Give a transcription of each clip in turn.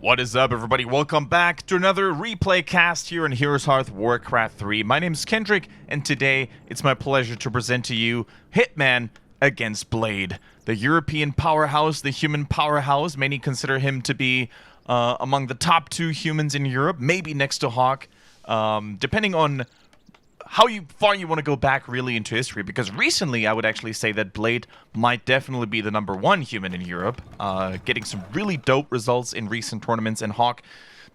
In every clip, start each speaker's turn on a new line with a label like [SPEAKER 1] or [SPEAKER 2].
[SPEAKER 1] What is up, everybody? Welcome back to another replay cast here in Heroes Hearth Warcraft 3. My name is Kendric, and today it's my pleasure to present to you Hitman against Blade, the European powerhouse, the human powerhouse. Many consider him to be among the top 2 humans in Europe, maybe next to Hawk, depending on how far you want to go back really into history, because recently I would actually say that Blade might definitely be the #1 human in Europe, getting some really dope results in recent tournaments, and Hawk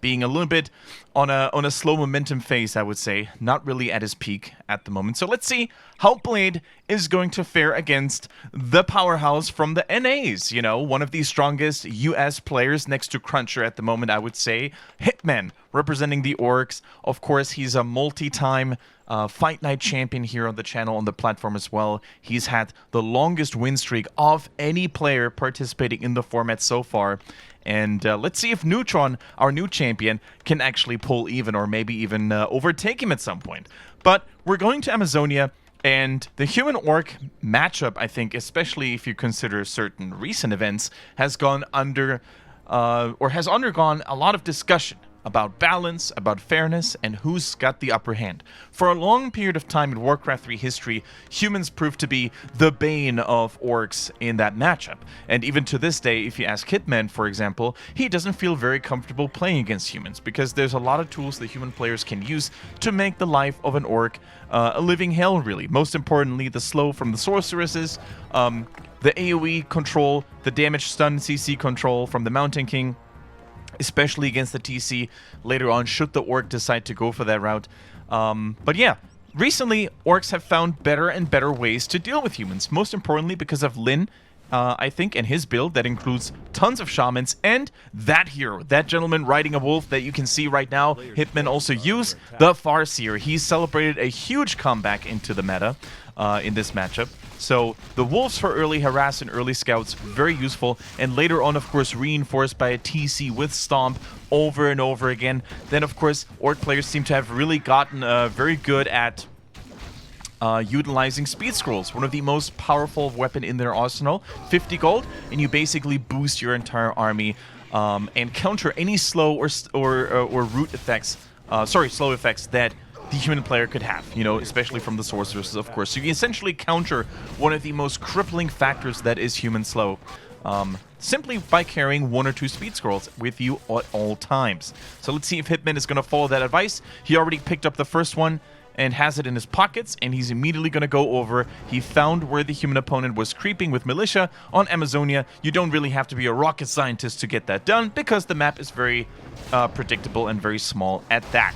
[SPEAKER 1] being a little bit on a slow momentum phase, I would say, not really at his peak at the moment. So let's see how Blade is going to fare against the powerhouse from the NAs, you know, one of the strongest US players next to Cruncher at the moment, I would say. Hitman, representing the Orcs. Of course, he's a multi-time Fight Night champion here on the channel, on the platform as well. He's had the longest win streak of any player participating in the format so far. And let's see if Neutron, our new champion, can actually pull even, or maybe even overtake him at some point. But we're going to Amazonia, and the human-orc matchup, I think, especially if you consider certain recent events, has gone under, or has undergone a lot of discussion about balance, about fairness, and who's got the upper hand. For a long period of time in Warcraft 3 history, humans proved to be the bane of orcs in that matchup. And even to this day, if you ask Hitman, for example, he doesn't feel very comfortable playing against humans, because there's a lot of tools that human players can use to make the life of an orc a living hell, really. Most importantly, the slow from the sorceresses, the AoE control, the damage stun CC control from the Mountain King, especially against the TC later on, should the Orc decide to go for that route. But yeah, recently, Orcs have found better and better ways to deal with humans. Most importantly, because of Lin, I think, and his build that includes tons of shamans, and that hero, that gentleman riding a wolf that you can see right now, Hitman also use, the Farseer. He celebrated a huge comeback into the meta in this matchup. So the wolves for early harass and early scouts, very useful, and later on, of course, reinforced by a TC with Stomp over and over again. Then, of course, Orc players seem to have really gotten very good at utilizing speed scrolls, one of the most powerful weapon in their arsenal. 50 gold, and you basically boost your entire army and counter any slow or root effects, slow effects that the human player could have, you know, especially from the sorceresses, of course. So you essentially counter one of the most crippling factors that is human slow, simply by carrying 1 or 2 speed scrolls with you at all times. So let's see if Hitman is going to follow that advice. He already picked up the first one and has it in his pockets, and he's immediately going to go over. He found where the human opponent was creeping with militia on Amazonia. You don't really have to be a rocket scientist to get that done, because the map is very predictable and very small at that.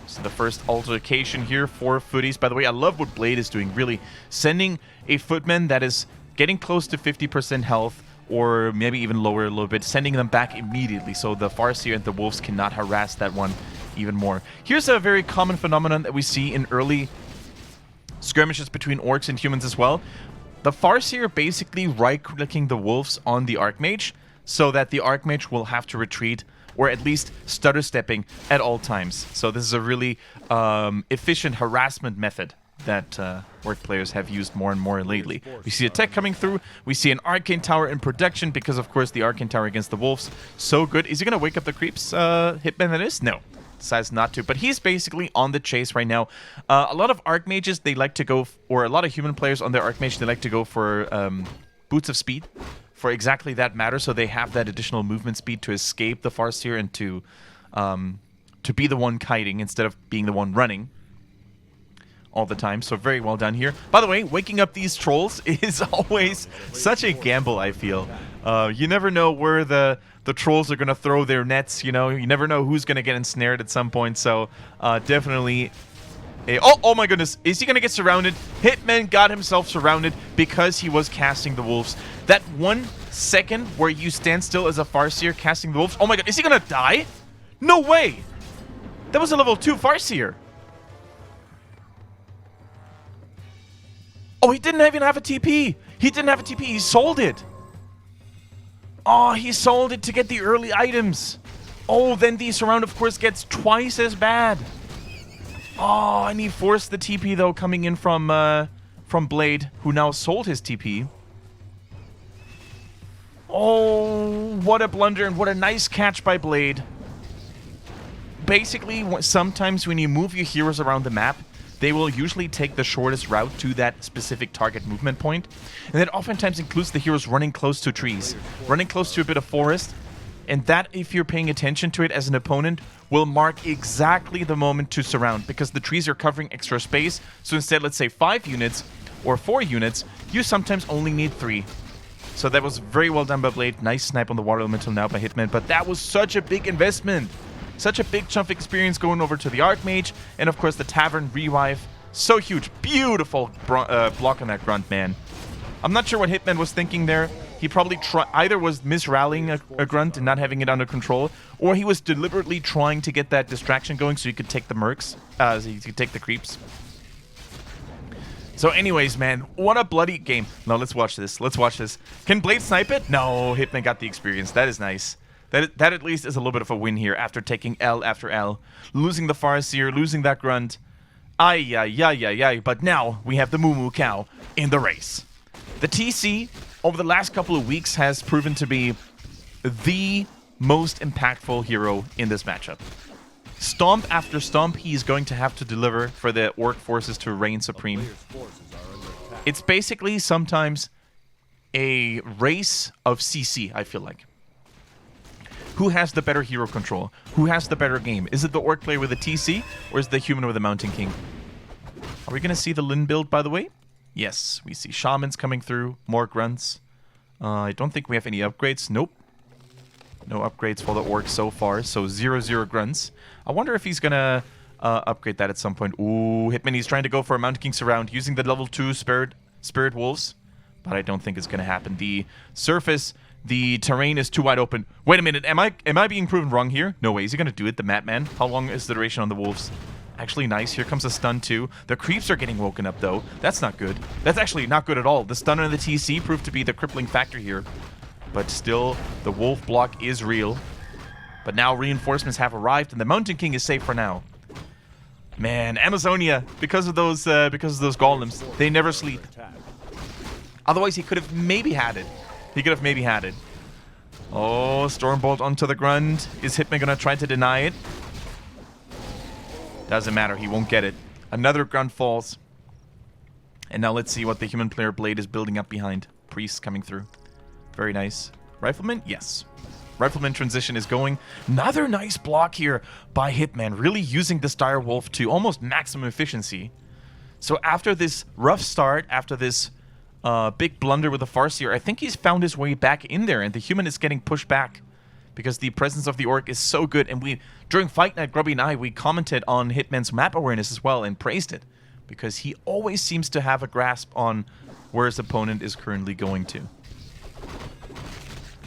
[SPEAKER 1] So the first altercation here for footies. By the way, I love what Blade is doing, really sending a footman that is getting close to 50% health, or maybe even lower a little bit, sending them back immediately, so the Farseer and the wolves cannot harass that one even more. Here's a very common phenomenon that we see in early skirmishes between orcs and humans as well. The Farseer basically right-clicking the wolves on the Archmage, so that the Archmage will have to retreat, or at least stutter-stepping at all times. So this is a really efficient harassment method that Orc players have used more and more lately. We see a tech coming through. We see an Arcane Tower in production, because, of course, the Arcane Tower against the wolves, so good. Is he going to wake up the creeps, Hitman that is? No. Decides not to, but he's basically on the chase right now. A lot of Archmages, they like to go, or a lot of human players on their Archmage, they like to go for Boots of Speed, for exactly that matter, so they have that additional movement speed to escape the Farseer and to be the one kiting instead of being the one running all the time. So very well done here. By the way, waking up these trolls is always such a gamble, I feel. You never know where the trolls are going to throw their nets, you know. You never know who's going to get ensnared at some point, so definitely... Oh my goodness, is he going to get surrounded? Hitman got himself surrounded because he was casting the wolves. That 1 second where you stand still as a Farseer casting the wolves. Oh my god, is he going to die? No way! That was a level 2 Farseer. Oh, he didn't even have a TP. He didn't have a TP, he sold it. Oh, he sold it to get the early items. Oh, then the surround, of course, gets twice as bad. Oh, and he forced the TP, though, coming in from Blade, who now sold his TP. Oh, what a blunder and what a nice catch by Blade. Basically, sometimes when you move your heroes around the map, they will usually take the shortest route to that specific target movement point. And that oftentimes includes the heroes running close to trees, running close to a bit of forest. And that, if you're paying attention to it as an opponent, will mark exactly the moment to surround, because the trees are covering extra space. So instead, let's say 5 units or 4 units, you sometimes only need 3. So that was very well done by Blade. Nice snipe on the water elemental now by Hitman, but that was such a big investment. Such a big chunk of experience going over to the Archmage, and of course the Tavern revive. So huge. Beautiful block on that grunt, man. I'm not sure what Hitman was thinking there. He probably either was mis-rallying a grunt and not having it under control, or he was deliberately trying to get that distraction going so he could take the mercs, so he could take the creeps. So anyways, man, what a bloody game. No, let's watch this. Let's watch this. Can Blade snipe it? No, Hitman got the experience. That is nice. That at least is a little bit of a win here after taking L after L. Losing the Farseer, losing that grunt. Ay, ay, ay, ay, ay. But now we have the Moo Moo Cow in the race. The TC, over the last couple of weeks, has proven to be the most impactful hero in this matchup. Stomp after stomp, he's going to have to deliver for the Orc forces to reign supreme. It's basically sometimes a race of CC, I feel like. Who has the better hero control? Who has the better game? Is it the Orc player with a TC, or is it the human with a Mountain King? Are we going to see the Lin build, by the way? Yes, we see Shamans coming through, more grunts. I don't think we have any upgrades. Nope. No upgrades for the Orcs so far, so 0-0 grunts. I wonder if he's going to upgrade that at some point. Ooh, Hitman, he's trying to go for a Mountain King surround using the level 2 Spirit Wolves, but I don't think it's going to happen. The surface... The terrain is too wide open. Wait a minute, am I being proven wrong here? No way, is he gonna do it, the Madman? How long is the duration on the wolves? Actually nice, here comes a stun too. The creeps are getting woken up though. That's not good. That's actually not good at all. The stun and the TC proved to be the crippling factor here. But still, the wolf block is real. But now reinforcements have arrived and the Mountain King is safe for now. Man, Amazonia, because of those golems, they never sleep. Otherwise he could have maybe had it. He could have maybe had it. Oh, Stormbolt onto the grunt. Is Hitman gonna try to deny it? Doesn't matter, he won't get it. Another grunt falls. And now let's see what the human player Blade is building up behind. Priest coming through. Very nice. Rifleman? Yes. Rifleman transition is going. Another nice block here by Hitman. Really using this Dire Wolf to almost maximum efficiency. So after this rough start, after this... big blunder with the Farseer, I think he's found his way back in there, and the human is getting pushed back because the presence of the Orc is so good. And during Fight Night, Grubby and I, we commented on Hitman's map awareness as well and praised it because he always seems to have a grasp on where his opponent is currently going to.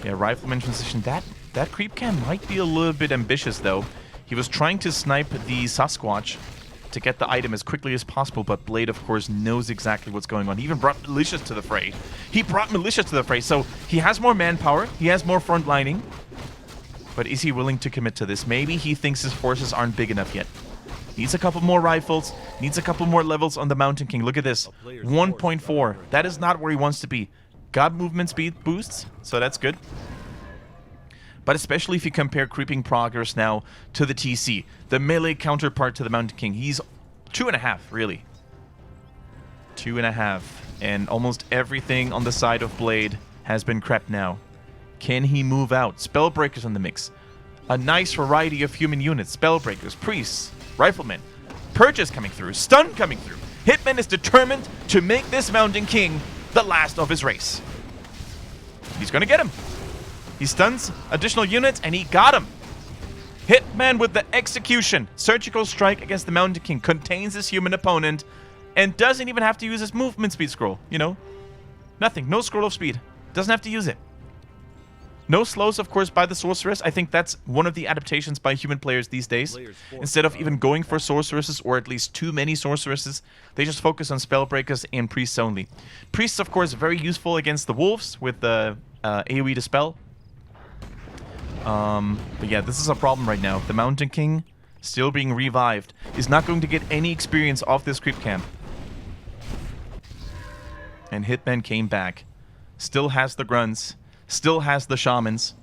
[SPEAKER 1] Yeah, Rifleman transition. That creep cam might be a little bit ambitious though. He was trying to snipe the Sasquatch to get the item as quickly as possible, but Blade, of course, knows exactly what's going on. He even brought militias to the fray. So he has more manpower, he has more front lining, but is he willing to commit to this? Maybe he thinks his forces aren't big enough yet. Needs a couple more rifles, needs a couple more levels on the Mountain King. Look at this, 1.4. That is not where he wants to be. Got movement speed boosts, so that's good. But especially if you compare creeping progress now to the TC, the melee counterpart to the Mountain King. He's 2.5, really. 2.5. And almost everything on the side of Blade has been crept now. Can he move out? Spellbreakers in the mix. A nice variety of human units. Spellbreakers, priests, riflemen. Purges coming through, stun coming through. Hitman is determined to make this Mountain King the last of his race. He's gonna get him. He stuns additional units, and he got him. Hitman with the execution. Surgical strike against the Mountain King. Contains his human opponent, and doesn't even have to use his movement speed scroll. You know? Nothing. No scroll of speed. Doesn't have to use it. No slows, of course, by the Sorceress. I think that's one of the adaptations by human players these days. Instead of even going for Sorceresses, or at least too many Sorceresses, they just focus on Spellbreakers and Priests only. Priests, of course, very useful against the Wolves with the AoE Dispel. But yeah, this is a problem right now. The Mountain King, still being revived, is not going to get any experience off this creep camp. And Hitman came back. Still has the grunts. still has the shamans.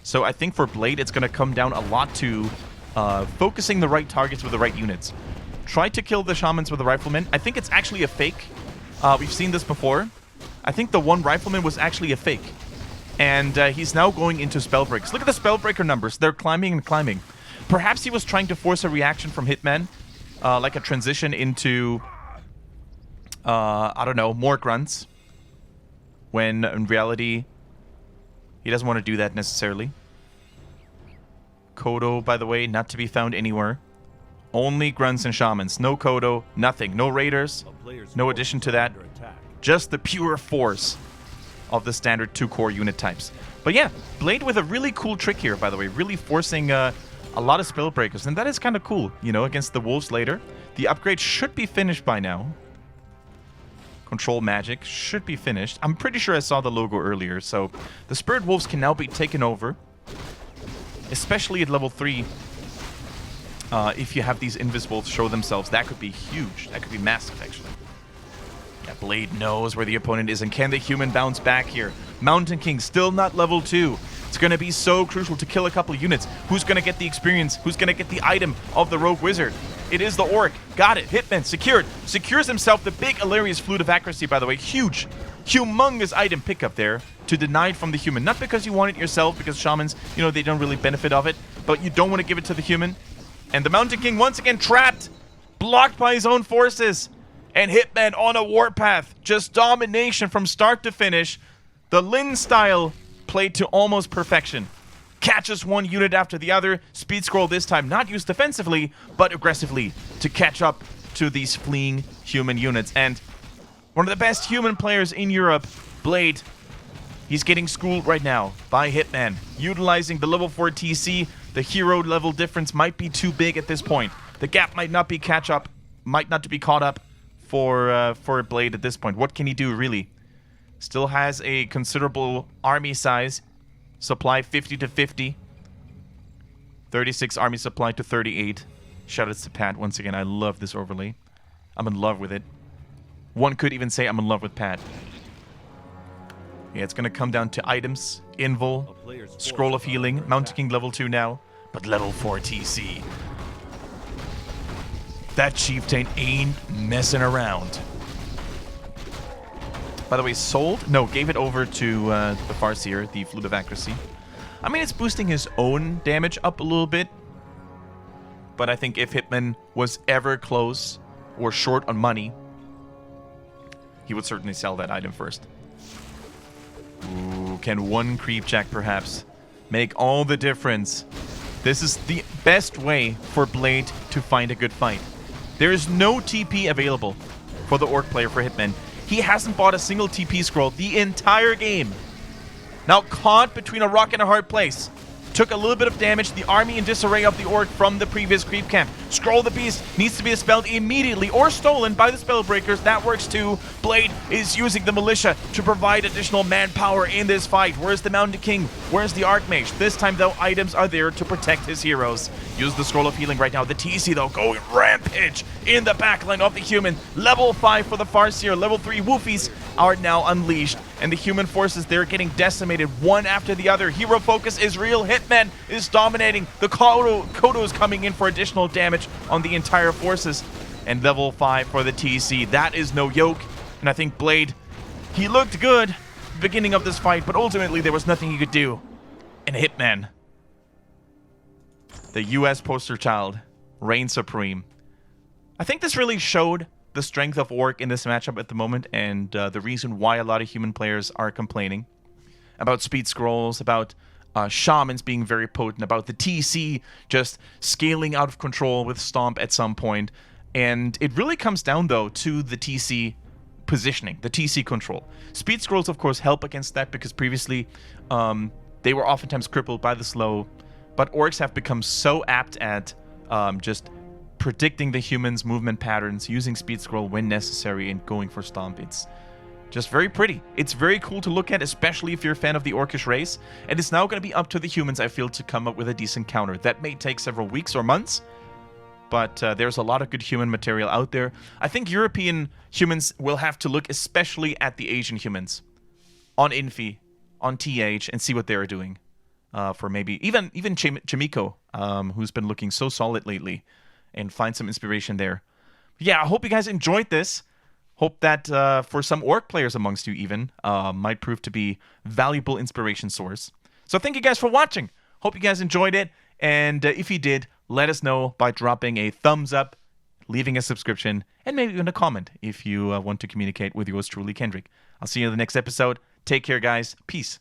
[SPEAKER 1] So I think for Blade, it's going to come down a lot to focusing the right targets with the right units. Try to kill the shamans with the riflemen. I think it's actually a fake. We've seen this before. I think the one rifleman was actually a fake. And he's now going into spellbreaks. Look at the spellbreaker numbers. They're climbing and climbing. Perhaps he was trying to force a reaction from Hitman. Like a transition into, I don't know, more grunts. When in reality, he doesn't want to do that necessarily. Kodo, by the way, not to be found anywhere. Only grunts and shamans. No Kodo, nothing. No raiders, no addition to that. Just the pure force of the standard 2-core unit types. But yeah, Blade with a really cool trick here, by the way. Really forcing a lot of spellbreakers. And that is kind of cool, you know, against the wolves later. The upgrade should be finished by now. Control magic should be finished. I'm pretty sure I saw the logo earlier. So the Spirit Wolves can now be taken over. Especially at level 3. If you have these Invis-Wolves show themselves, that could be huge. That could be massive, actually. Yeah, Blade knows where the opponent is, and can the human bounce back here? Mountain King still not level 2. It's going to be so crucial to kill a couple of units. Who's going to get the experience? Who's going to get the item of the Rogue Wizard? It is the Orc. Got it. Hitman secured. Secures himself the big Illyria's Flute of Accuracy, by the way. Huge. Humongous item pickup there to deny it from the human. Not because you want it yourself, because shamans, you know, they don't really benefit of it. But you don't want to give it to the human. And the Mountain King once again trapped. Blocked by his own forces. And Hitman on a warpath. Just domination from start to finish. The Lin style played to almost perfection. Catches one unit after the other. Speed scroll this time not used defensively, but aggressively to catch up to these fleeing human units. And one of the best human players in Europe, Blade, he's getting schooled right now by Hitman. Utilizing the level 4 TC, the hero level difference might be too big at this point. The gap might not be caught up for Blade at this point. What can he do, really? Still has a considerable army size. Supply 50 to 50. 36 army supply to 38. Shoutouts to Pat once again. I love this overlay. I'm in love with it. One could even say I'm in love with Pat. Yeah, it's going to come down to items. Invul. Scroll of Healing. Mountain King level 2 now. But level 4 TC. That Chieftain ain't messing around. By the way, sold? No, gave it over to the Farseer, the Flute of Accuracy. I mean, it's boosting his own damage up a little bit. But I think if Hitman was ever close or short on money, he would certainly sell that item first. Ooh, can one creep jack perhaps make all the difference? This is the best way for Blade to find a good fight. There is no TP available for the Orc player for Hitman. He hasn't bought a single TP scroll the entire game. Now caught between a rock and a hard place. Took a little bit of damage. The army in disarray of the Orc from the previous creep camp. Scroll of the Beast needs to be dispelled immediately or stolen by the Spellbreakers. That works too. Blade is using the Militia to provide additional manpower in this fight. Where's the Mountain King? Where's the Archmage? This time, though, items are there to protect his heroes. Use the Scroll of Healing right now. The TC, though, going rampage in the backline of the human. Level 5 for the Farseer. Level 3 Woofies are now unleashed. And the human forces, they're getting decimated one after the other. Hero focus is real. Hitman is dominating. The Kodo is coming in for additional damage on the entire forces. And level 5 for the TC. That is no yoke. And I think Blade, he looked good at the beginning of this fight, but ultimately there was nothing he could do. And Hitman, the US poster child, reigns supreme. I think this really showed the strength of Orc in this matchup at the moment, and the reason why a lot of human players are complaining about speed scrolls, about shamans being very potent, about the TC just scaling out of control with Stomp at some point. And it really comes down, though, to the TC positioning, the TC control. Speed scrolls, of course, help against that, because previously they were oftentimes crippled by the slow, but Orcs have become so apt at just predicting the humans' movement patterns, using speed scroll when necessary, and going for Stomp. It's just very pretty. It's very cool to look at, especially if you're a fan of the Orcish race. And it's now going to be up to the humans, I feel, to come up with a decent counter. That may take several weeks or months, but there's a lot of good human material out there. I think European humans will have to look especially at the Asian humans on Infi, on TH and see what they're doing. For maybe even Chimiko, who's been looking so solid lately, and find some inspiration there. Yeah, I hope you guys enjoyed this. Hope that for some Orc players amongst you even, might prove to be valuable inspiration source. So thank you guys for watching. Hope you guys enjoyed it. And if you did, let us know by dropping a thumbs up, leaving a subscription, and maybe even a comment if you want to communicate with yours truly, Kendrick. I'll see you in the next episode. Take care, guys. Peace.